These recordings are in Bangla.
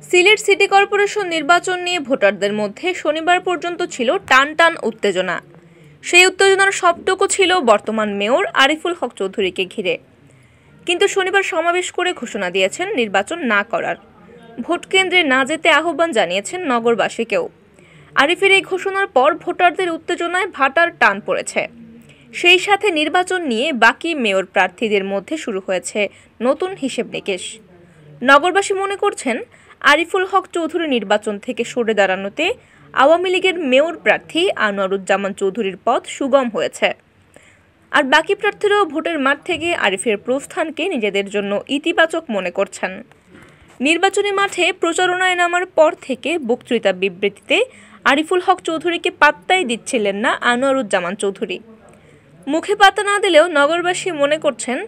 সিলেট সিটি কর্পোরেশন নির্বাচন নিয়ে ভোটারদের মধ্যে শনিবার পর্যন্ত ছিল টান উত্তেজনা। সেই উত্তেজনার সবটুকু ছিল বর্তমান মেয়র আরিফুল হক চৌধুরীকে ঘিরে। কিন্তু শনিবার সমাবেশ করে ঘোষণা দিয়েছেন নির্বাচন না করার। ভোট কেন্দ্রে না যেতে আহ্বান জানিয়েছেন নগরবাসীকেও। আরিফের এই ঘোষণার পর ভোটারদের উত্তেজনায় ভাটার টান পড়েছে। সেই সাথে নির্বাচন নিয়ে বাকি মেয়র প্রার্থীদের মধ্যে শুরু হয়েছে নতুন হিসেব নিকেশ। নগরবাসী মনে করছেন আরিফুল হক চৌধুরী নির্বাচন থেকে সরে দাঁড়ানোতে আওয়ামী লীগের মেয়র প্রার্থী আনোয়ারুজ্জামান চৌধুরীর পথ সুগম হয়েছে। আর বাকি প্রার্থীরাও ভোটের মাঠ থেকে আরিফের প্রস্থানকে নিজেদের জন্য ইতিবাচক মনে করছেন। নির্বাচনী মাঠে প্রচারণায় নামার পর থেকে বক্তৃতা বিবৃতিতে আরিফুল হক চৌধুরীকে পাত্তাই দিচ্ছিলেন না আনোয়ারুজ্জামান চৌধুরী। মুখে পাত্তা না দিলেও নগরবাসী মনে করছেন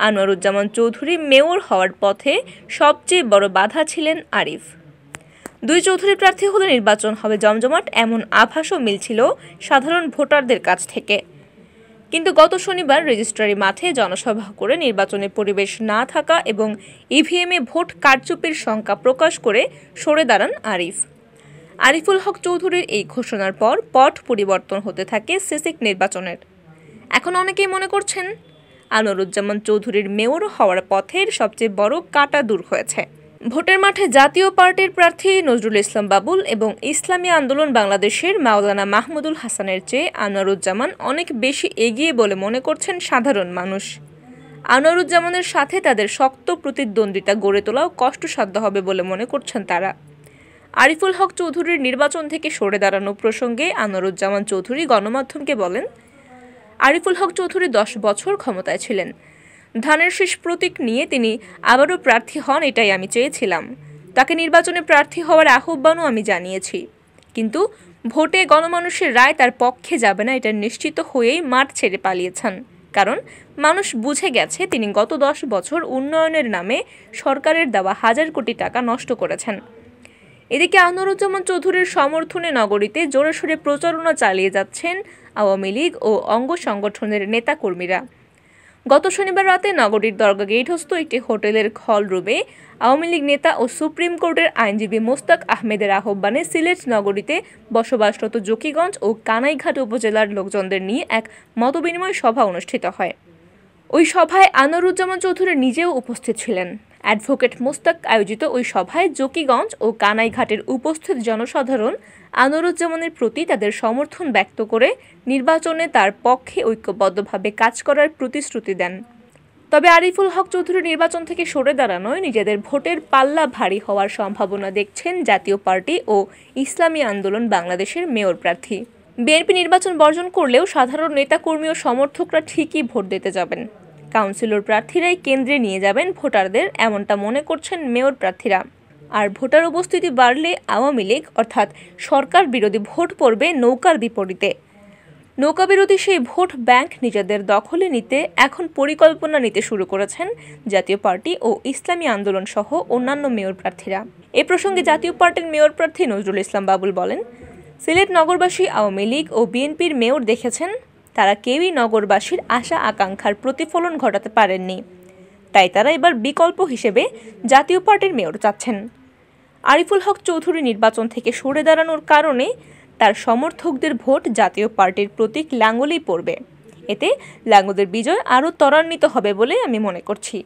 আনোয়ারুজ্জামান চৌধুরী মেয়র হওয়ার পথে সবচেয়ে বড় বাধা ছিলেন আরিফ। দুই চৌধুরী প্রার্থী হলে নির্বাচন হবে জমজমাট, এমন আভাসও মিলছিল সাধারণ ভোটারদের কাছ থেকে। কিন্তু গত শনিবার রেজিস্ট্রারি মাঠে জনসভা করে নির্বাচনের পরিবেশ না থাকা এবং ইভিএমে ভোট কারচুপির শঙ্কা প্রকাশ করে সরে দাঁড়ান আরিফ। আরিফুল হক চৌধুরীর এই ঘোষণার পর পট পরিবর্তন হতে থাকে সিসিক নির্বাচনের। এখন অনেকেই মনে করছেন আনোয়ারুজ্জামান চৌধুরীর মেয়র হওয়ার পথের সবচেয়ে বড় কাঁটা দূর হয়েছে। ভোটের মাঠে জাতীয় পার্টির প্রার্থী নজরুল ইসলাম বাবুল এবং ইসলামী আন্দোলন বাংলাদেশের মাওলানা মাহমুদুল হাসানের চেয়ে আনোয়ারুজ্জামান অনেক বেশি এগিয়ে বলে মনে করছেন সাধারণ মানুষ। আনোয়ারুজ্জামানের সাথে তাদের শক্ত প্রতিদ্বন্দ্বিতা গড়ে তোলাও কষ্টসাধ্য হবে বলে মনে করছেন তারা। আরিফুল হক চৌধুরীর নির্বাচন থেকে সরে দাঁড়ানো প্রসঙ্গে আনোয়ারুজ্জামান চৌধুরী গণমাধ্যমকে বলেন, আরিফুল হক চৌধুরী 10 বছর ক্ষমতায় ছিলেন। ধানের শীষ প্রতীক নিয়ে তিনি আবারও প্রার্থী হন, এটাই আমি চেয়েছিলাম। তাকে নির্বাচনে প্রার্থী হওয়ার আহ্বানও আমি জানিয়েছি। কিন্তু ভোটে গণমানুষের রায় তার পক্ষে যাবে না, এটা নিশ্চিত হয়েই মাঠ ছেড়ে পালিয়েছেন। কারণ মানুষ বুঝে গেছে তিনি গত 10 বছর উন্নয়নের নামে সরকারের দেওয়া হাজার কোটি টাকা নষ্ট করেছেন। এদিকে আনোয়ারুজ্জামান চৌধুরীর সমর্থনে নগরীতে জোরেশোরে প্রচারণা চালিয়ে যাচ্ছেন আওয়ামী লীগ ও অঙ্গ সংগঠনের নেতাকর্মীরা। গত শনিবার রাতে নগরীর দরগা গেটস্থ একটি হোটেলের হল রুমে আওয়ামী লীগ নেতা ও সুপ্রিম কোর্টের আইনজীবী মোস্তাক আহমেদের আহ্বানে সিলেট নগরীতে বসবাসরত জকিগঞ্জ ও কানাইঘাট উপজেলার লোকজনদের নিয়ে এক মতবিনিময় সভা অনুষ্ঠিত হয়। ওই সভায় আনোয়ারুজ্জামান চৌধুরী নিজেও উপস্থিত ছিলেন। অ্যাডভোকেট মোস্তাক আয়োজিত ওই সভায় জকিগঞ্জ ও কানাইঘাটের উপস্থিত জনসাধারণ আনোয়ারুজ্জামানের প্রতি তাদের সমর্থন ব্যক্ত করে নির্বাচনে তার পক্ষে ঐক্যবদ্ধভাবে কাজ করার প্রতিশ্রুতি দেন। তবে আরিফুল হক চৌধুরী নির্বাচন থেকে সরে দাঁড়ানোয় নিজেদের ভোটের পাল্লা ভারী হওয়ার সম্ভাবনা দেখছেন জাতীয় পার্টি ও ইসলামী আন্দোলন বাংলাদেশের মেয়র প্রার্থী। বিএনপি নির্বাচন বর্জন করলেও সাধারণ নেতাকর্মী ও সমর্থকরা ঠিকই ভোট দিতে যাবেন। কাউন্সিলর প্রার্থীরাই কেন্দ্রে নিয়ে যাবেন ভোটারদের, এমনটা মনে করছেন মেয়র প্রার্থীরা। আর ভোটার উপস্থিতি বাড়লে আওয়ামী লীগ অর্থাৎ সরকার বিরোধী ভোট পড়বে নৌকার বিপরীতে। নৌকা বিরোধী সেই ভোট ব্যাংক নিজেদের দখলে নিতে এখন পরিকল্পনা নিতে শুরু করেছেন জাতীয় পার্টি ও ইসলামী আন্দোলন সহ অন্যান্য মেয়র প্রার্থীরা। এ প্রসঙ্গে জাতীয় পার্টির মেয়র প্রার্থী নজরুল ইসলাম বাবুল বলেন, সিলেট নগরবাসী আওয়ামী লীগ ও বিএনপির মেয়র দেখেছেন, তারা কেউই নগরবাসীর আশা আকাঙ্ক্ষার প্রতিফলন ঘটাতে পারেননি। তাই তারা এবার বিকল্প হিসেবে জাতীয় পার্টির মেয়র চাচ্ছেন। আরিফুল হক চৌধুরী নির্বাচন থেকে সরে দাঁড়ানোর কারণে তার সমর্থকদের ভোট জাতীয় পার্টির প্রতীক লাঙ্গলেই পড়বে। এতে লাঙ্গলের বিজয় আরও ত্বরান্বিত হবে বলে আমি মনে করছি।